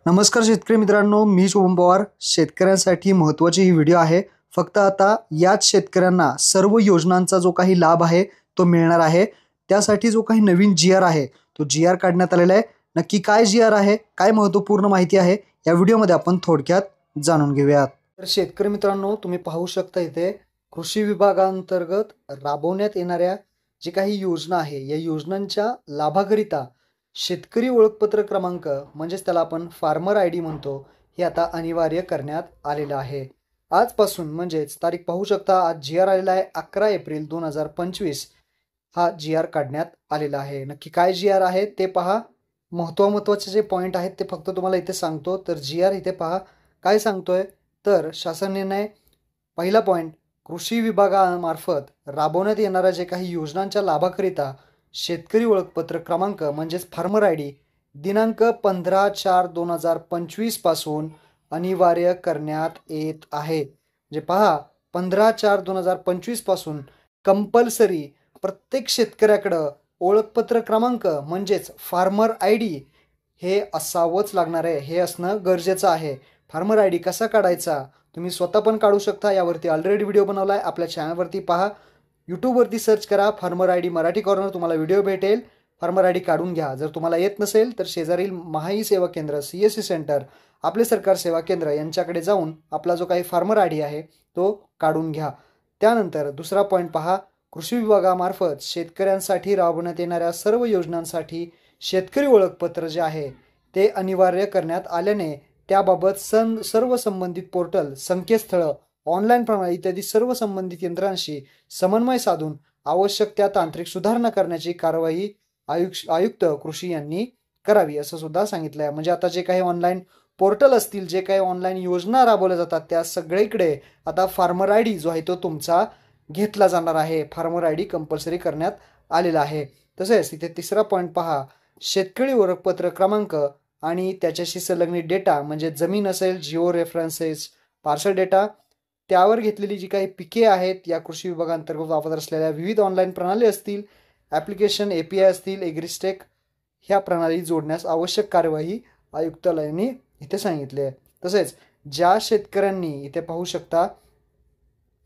नमस्कार शेतकरी मित्रांनो, मी शुभम पवार. शेतकऱ्यांसाठी महत्त्वाची ही व्हिडिओ आहे. फक्त आता याच शेतकऱ्यांना सर्व योजनांचा जो काही लाभ आहे तो मिळणार आहे. त्यासाठी जो काही नवीन जी-आर आहे तो जी-आर काढण्यात आलेला आहे. नक्की काय जी-आर आहे, काय महत्त्वपूर्ण माहिती आहे या व्हिडिओमध्ये आपण थोडक्यात जाणून घेऊयात. तर शेतकरी मित्रांनो, तुम्ही पाहू शकता इथे कृषी विभागांतर्गत राबवण्यात येणाऱ्या जी काही योजना आहे या योजनांच्या लाभाकरिता शेतकरी ओळखपत्र क्रमांक म्हणजेच त्याला आपण फार्मर आय डी म्हणतो, हे आता अनिवार्य करण्यात आलेलं आहे. आजपासून म्हणजेच तारीख पाहू शकता, आज जी-आर आलेला आहे 11 एप्रिल 2025. हा जी-आर काढण्यात आलेला आहे. नक्की काय जी-आर आहे ते पहा. महत्त्वाचे जे पॉईंट आहेत ते फक्त तुम्हाला इथे सांगतो. तर जी-आर इथे पहा काय सांगतोय. तर शासन निर्णय, पहिला पॉईंट, कृषी विभागामार्फत राबवण्यात येणाऱ्या जे काही योजनांच्या लाभाकरिता शेतकरी ओळखपत्र क्रमांक म्हणजेच फार्मर आय डी दिनांक 15/4/2025 पासून अनिवार्य करण्यात येत आहे. म्हणजे पहा, 15/4/2025 पासून कंपल्सरी प्रत्येक शेतकऱ्याकडं ओळखपत्र क्रमांक म्हणजेच फार्मर आय डी हे असावंच लागणार आहे. हे असणं गरजेचं आहे. फार्मर आय डी कसा काढायचा तुम्ही स्वतः पण काढू शकता. यावरती ऑलरेडी व्हिडिओ बनवला आहे, आपल्या चॅनलवरती पहा. यूट्यूबवरती सर्च करा farmer I D Marathi corner, तुम्हाला व्हिडिओ भेटेल. फार्मर आय डी काढून घ्या. जर तुम्हाला येत नसेल तर शेजारील महाई सेवा केंद्र, CSC सेंटर, आपले सरकार सेवा केंद्र यांच्याकडे जाऊन आपला जो काही फार्मर आय डी आहे तो काढून घ्या. त्यानंतर दुसरा पॉईंट पहा, कृषी विभागामार्फत शेतकऱ्यांसाठी राबवण्यात येणाऱ्या सर्व योजनांसाठी शेतकरी ओळखपत्र जे आहे ते अनिवार्य करण्यात आल्याने त्याबाबत सर्व संबंधित पोर्टल, संकेतस्थळं, ऑनलाईन प्रणाली इत्यादी सर्व संबंधित यंत्रांशी समन्वय साधून आवश्यक त्या तांत्रिक सुधारणा करण्याची कारवाई आयुक्त कृषी यांनी करावी असं सुद्धा सांगितलं आहे. म्हणजे आता जे काही ऑनलाईन पोर्टल असतील, जे काही ऑनलाईन योजना राबवल्या जातात त्या सगळीकडे आता फार्मर आय डी जो आहे तो तुमचा घेतला जाणार आहे. फार्मर आय डी कंपल्सरी करण्यात आलेला आहे. तसेच इथे तिसरा पॉईंट पहा, शेतकरी ओळखपत्र क्रमांक आणि त्याच्याशी संलग्नित डेटा म्हणजे जमीन असेल, जिओ रेफरन्सेस, पार्सल डेटा, त्यावर घेतलेली जी काही पिके आहेत या कृषी विभागांतर्गत वापरत असलेल्या विविध ऑनलाईन प्रणाली असतील, ॲप्लिकेशन, API असतील, एग्रीस्टेक ह्या प्रणाली जोडण्यास आवश्यक कार्यवाही आयुक्तालयाने इथे सांगितले आहे. तसेच ज्या शेतकऱ्यांनी इथे पाहू शकता,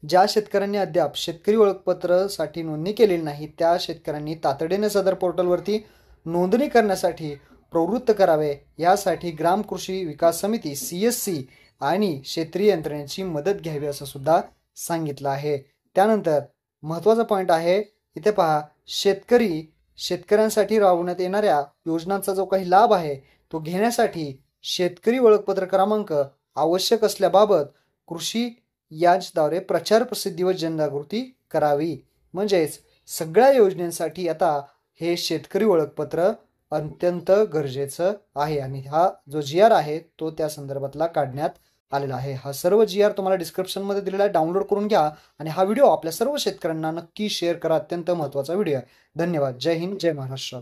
ज्या शेतकऱ्यांनी अद्याप शेतकरी ओळखपत्रासाठी नोंदणी केलेली नाही त्या शेतकऱ्यांनी तातडीने सदर पोर्टलवरती नोंदणी करण्यासाठी प्रवृत्त करावे. यासाठी ग्राम कृषी विकास समिती CSC आणि क्षेत्रीय यंत्रणेची मदत घ्यावी असं सुद्धा सांगितलं आहे. त्यानंतर महत्त्वाचा पॉईंट आहे इथे पहा, शेतकऱ्यांसाठी राबवण्यात येणाऱ्या योजनांचा जो काही लाभ आहे तो घेण्यासाठी शेतकरी ओळखपत्र क्रमांक आवश्यक असल्याबाबत कृषी यांच्याद्वारे प्रचार, प्रसिद्धी व जनजागृती करावी. म्हणजेच सगळ्या योजनांसाठी आता हे शेतकरी ओळखपत्र अत्यंत गरजेचं आहे आणि हा जो जी-आर आहे तो त्या संदर्भातला काढण्यात आलेला आहे. हा सर्व जी-आर तुम्हाला डिस्क्रिप्शनमध्ये दिलेला आहे, डाउनलोड करून घ्या आणि हा व्हिडिओ आपल्या सर्व शेतकऱ्यांना नक्की शेअर करा. अत्यंत महत्त्वाचा व्हिडिओ आहे. धन्यवाद. जय हिंद, जय महाराष्ट्र.